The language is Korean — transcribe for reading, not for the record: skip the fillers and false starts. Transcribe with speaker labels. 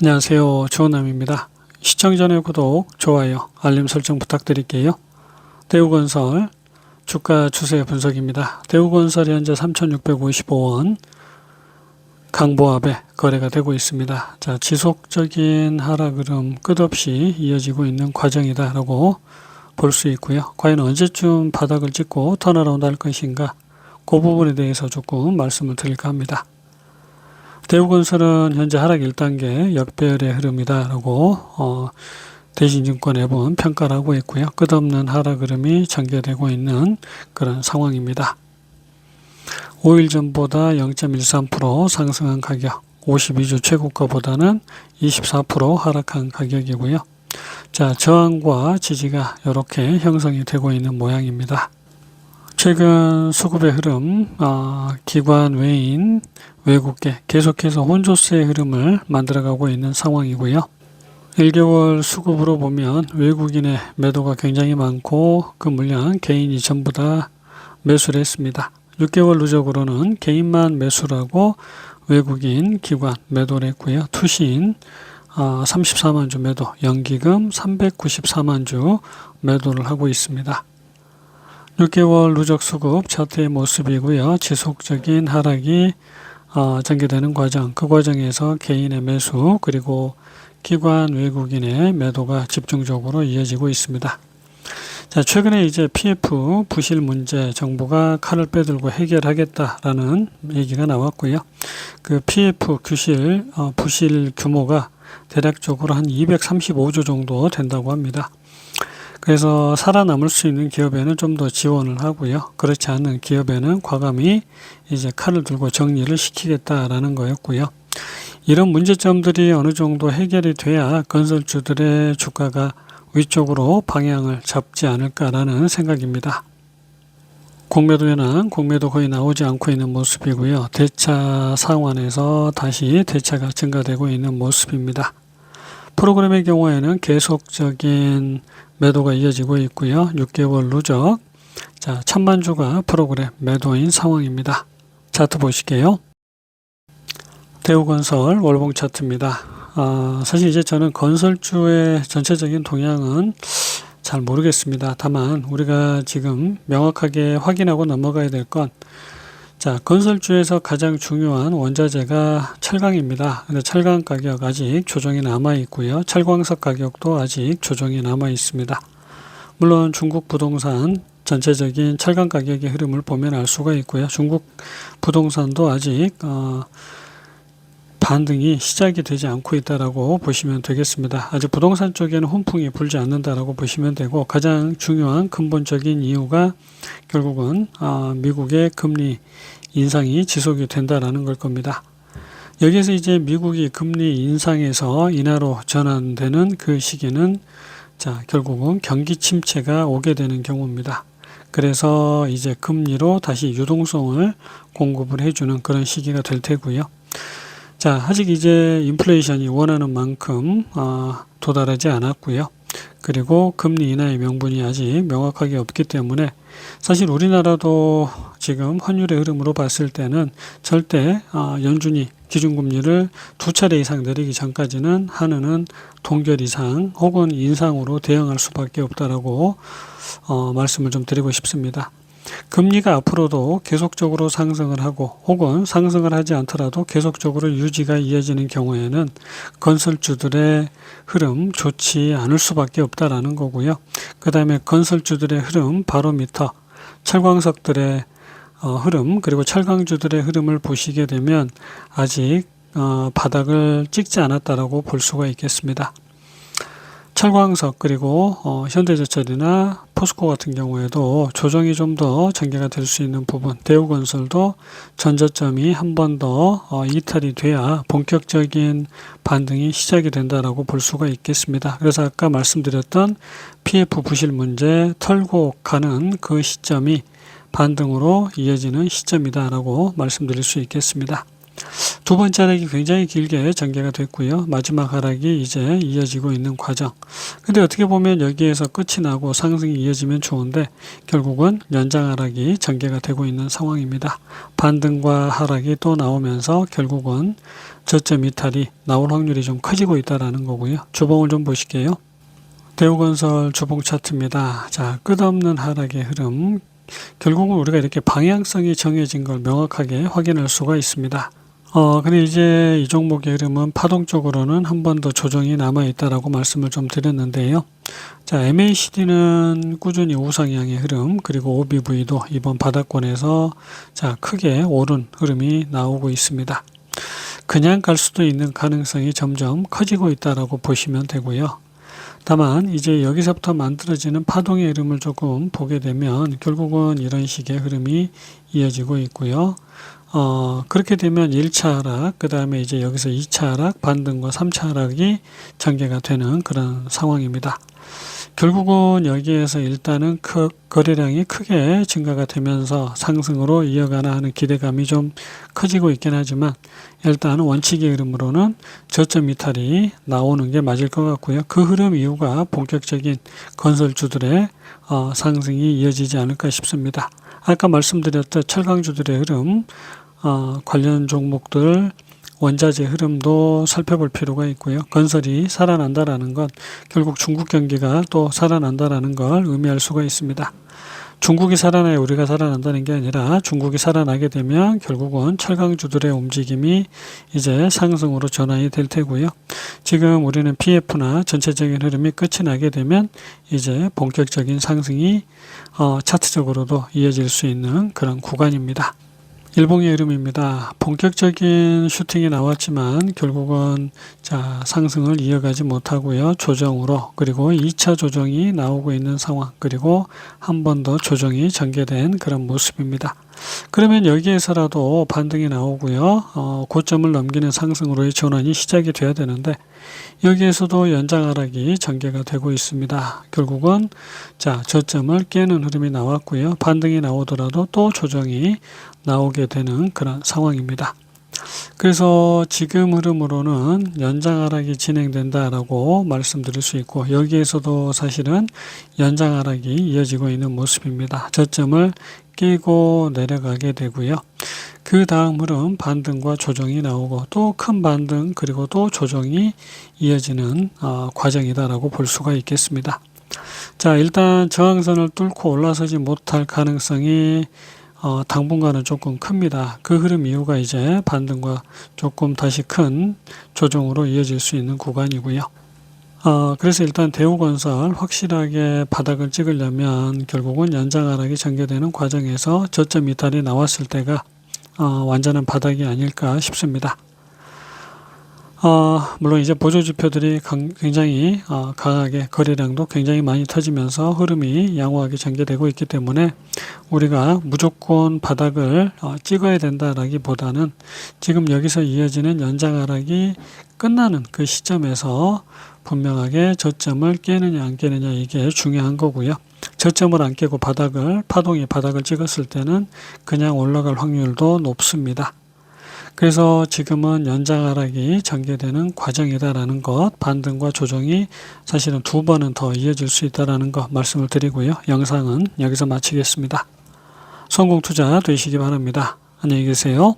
Speaker 1: 안녕하세요. 조은남입니다. 시청 전에 구독, 좋아요, 알림 설정 부탁드릴게요. 대우건설 주가 추세 분석입니다. 대우건설이 현재 3,655원 강보합에 거래가 되고 있습니다. 자, 지속적인 하락 흐름 끝없이 이어지고 있는 과정이다라고 볼 수 있고요. 과연 언제쯤 바닥을 찍고 턴어라운드 할 것인가, 그 부분에 대해서 조금 말씀을 드릴까 합니다. 대우건설은 현재 하락 1단계 역배열의 흐름이다라고 대신증권 앱은 평가를 하고 있고요. 끝없는 하락 흐름이 전개되고 있는 그런 상황입니다. 5일 전보다 0.13% 상승한 가격, 52주 최고가보다는 24% 하락한 가격이고요. 자, 저항과 지지가 이렇게 형성이 되고 있는 모양입니다. 최근 수급의 흐름, 기관, 외인, 외국계 계속해서 혼조세의 흐름을 만들어가고 있는 상황이고요. 1개월 수급으로 보면 외국인의 매도가 굉장히 많고 그 물량 개인이 전부 다 매수를 했습니다. 6개월 누적으로는 개인만 매수를 하고 외국인, 기관 매도를 했고요. 투신 34만 주 매도, 연기금 394만 주 매도를 하고 있습니다. 6개월 누적 수급 차트의 모습이고요. 지속적인 하락이 전개되는 과정, 그 과정에서 개인의 매수 그리고 기관 외국인의 매도가 집중적으로 이어지고 있습니다. 자, 최근에 이제 PF 부실 문제 정부가 칼을 빼들고 해결하겠다라는 얘기가 나왔고요. 그 PF 부실 규모가 대략적으로 한 235조 정도 된다고 합니다. 그래서 살아남을 수 있는 기업에는 좀 더 지원을 하고요. 그렇지 않은 기업에는 과감히 이제 칼을 들고 정리를 시키겠다라는 거였고요. 이런 문제점들이 어느 정도 해결이 돼야 건설주들의 주가가 위쪽으로 방향을 잡지 않을까라는 생각입니다. 공매도 현황, 공매도 거의 나오지 않고 있는 모습이고요. 대차 상환에서 다시 대차가 증가되고 있는 모습입니다. 프로그램의 경우에는 계속적인 매도가 이어지고 있고요. 6개월 누적, 자, 1000만 주가 프로그램 매도인 상황입니다. 차트 보실게요. 대우건설 월봉 차트입니다. 사실 이제 저는 건설주의 전체적인 동향은 잘 모르겠습니다. 다만 우리가 지금 명확하게 확인하고 넘어가야 될 건, 자, 건설주에서 가장 중요한 원자재가 철강입니다. 근데 철강 가격 아직 조정이 남아 있고요. 철광석 가격도 아직 조정이 남아 있습니다. 물론 중국 부동산 전체적인 철강 가격의 흐름을 보면 알 수가 있고요. 중국 부동산도 아직 반등이 시작이 되지 않고 있다라고 보시면 되겠습니다. 아직 부동산 쪽에는 훈풍이 불지 않는다라고 보시면 되고, 가장 중요한 근본적인 이유가 결국은 미국의 금리 인상이 지속이 된다라는 걸 겁니다. 여기에서 이제 미국이 금리 인상에서 인하로 전환되는 그 시기는, 자, 결국은 경기 침체가 오게 되는 경우입니다. 그래서 이제 금리로 다시 유동성을 공급을 해주는 그런 시기가 될 테고요. 자, 아직 이제 인플레이션이 원하는 만큼 도달하지 않았고요. 그리고 금리 인하의 명분이 아직 명확하게 없기 때문에 사실 우리나라도 지금 환율의 흐름으로 봤을 때는 절대 연준이 기준금리를 2차례 이상 내리기 전까지는 한은은 동결 이상 혹은 인상으로 대응할 수밖에 없다라고 말씀을 좀 드리고 싶습니다. 금리가 앞으로도 계속적으로 상승을 하고 혹은 상승을 하지 않더라도 계속적으로 유지가 이어지는 경우에는 건설주들의 흐름 좋지 않을 수밖에 없다라는 거고요. 그 다음에 건설주들의 흐름 바로미터, 철광석들의 흐름 그리고 철강주들의 흐름을 보시게 되면 아직 바닥을 찍지 않았다라고 볼 수가 있겠습니다. 철광석 그리고 현대제철이나 포스코 같은 경우에도 조정이 좀 더 전개가 될 수 있는 부분, 대우건설도 전저점이 한 번 더 이탈이 돼야 본격적인 반등이 시작이 된다라고 볼 수가 있겠습니다. 그래서 아까 말씀드렸던 PF 부실 문제 털고 가는 그 시점이 반등으로 이어지는 시점이다라고 말씀드릴 수 있겠습니다. 두 번째 하락이 굉장히 길게 전개가 됐고요. 마지막 하락이 이제 이어지고 있는 과정. 근데 어떻게 보면 여기에서 끝이 나고 상승이 이어지면 좋은데 결국은 연장 하락이 전개가 되고 있는 상황입니다. 반등과 하락이 또 나오면서 결국은 저점 이탈이 나올 확률이 좀 커지고 있다는 거고요. 주봉을 좀 보실게요. 대우건설 주봉 차트입니다. 자, 끝없는 하락의 흐름. 결국은 우리가 이렇게 방향성이 정해진 걸 명확하게 확인할 수가 있습니다. 근데 이제 이 종목의 흐름은 파동적으로는 한 번 더 조정이 남아있다라고 말씀을 좀 드렸는데요. 자, MACD는 꾸준히 우상향의 흐름, 그리고 OBV도 이번 바닥권에서 자, 크게 오른 흐름이 나오고 있습니다. 그냥 갈 수도 있는 가능성이 점점 커지고 있다라고 보시면 되고요. 다만 이제 여기서부터 만들어지는 파동의 흐름을 조금 보게 되면 결국은 이런 식의 흐름이 이어지고 있고요. 그렇게 되면 1차 하락, 그 다음에 이제 여기서 2차 하락, 반등과 3차 하락이 전개가 되는 그런 상황입니다. 결국은 여기에서 일단은 거래량이 크게 증가가 되면서 상승으로 이어가나 하는 기대감이 좀 커지고 있긴 하지만 일단 원칙의 흐름으로는 저점 이탈이 나오는 게 맞을 것 같고요. 그 흐름 이후가 본격적인 건설주들의 상승이 이어지지 않을까 싶습니다. 아까 말씀드렸던 철강주들의 흐름, 관련 종목들 원자재 흐름도 살펴볼 필요가 있고요. 건설이 살아난다라는 건 결국 중국 경기가 또 살아난다라는 걸 의미할 수가 있습니다. 중국이 살아나야 우리가 살아난다는 게 아니라 중국이 살아나게 되면 결국은 철강주들의 움직임이 이제 상승으로 전환이 될 테고요. 지금 우리는 PF나 전체적인 흐름이 끝이 나게 되면 이제 본격적인 상승이 차트적으로도 이어질 수 있는 그런 구간입니다. 일봉의 흐름입니다. 본격적인 슈팅이 나왔지만 결국은 자, 상승을 이어가지 못하고요. 조정으로, 그리고 2차 조정이 나오고 있는 상황, 그리고 한 번 더 조정이 전개된 그런 모습입니다. 그러면 여기에서라도 반등이 나오고요. 고점을 넘기는 상승으로의 전환이 시작이 돼야 되는데 여기에서도 연장 하락이 전개가 되고 있습니다. 결국은 자, 저점을 깨는 흐름이 나왔고요. 반등이 나오더라도 또 조정이 나오게 되는 그런 상황입니다. 그래서 지금 흐름으로는 연장 하락이 진행된다라고 말씀드릴 수 있고 여기에서도 사실은 연장 하락이 이어지고 있는 모습입니다. 저점을 깨고 내려가게 되고요. 그 다음 흐름 반등과 조정이 나오고 또 큰 반등 그리고 또 조정이 이어지는 과정이다라고 볼 수가 있겠습니다. 자, 일단 저항선을 뚫고 올라서지 못할 가능성이 당분간은 조금 큽니다. 그 흐름 이후가 이제 반등과 조금 다시 큰 조정으로 이어질 수 있는 구간이고요. 그래서 일단 대우건설 확실하게 바닥을 찍으려면 결국은 연장 하락이 전개되는 과정에서 저점 이탈이 나왔을 때가 완전한 바닥이 아닐까 싶습니다. 물론 이제 보조지표들이 굉장히 강하게 거래량도 굉장히 많이 터지면서 흐름이 양호하게 전개되고 있기 때문에 우리가 무조건 바닥을 찍어야 된다라기보다는 지금 여기서 이어지는 연장 하락이 끝나는 그 시점에서 분명하게 저점을 깨느냐 안 깨느냐 이게 중요한 거고요. 저점을 안 깨고 파동이 바닥을 찍었을 때는 그냥 올라갈 확률도 높습니다. 그래서 지금은 연장 하락이 전개되는 과정이다라는 것, 반등과 조정이 사실은 2번은 더 이어질 수 있다라는 것 말씀을 드리고요. 영상은 여기서 마치겠습니다. 성공 투자 되시기 바랍니다. 안녕히 계세요.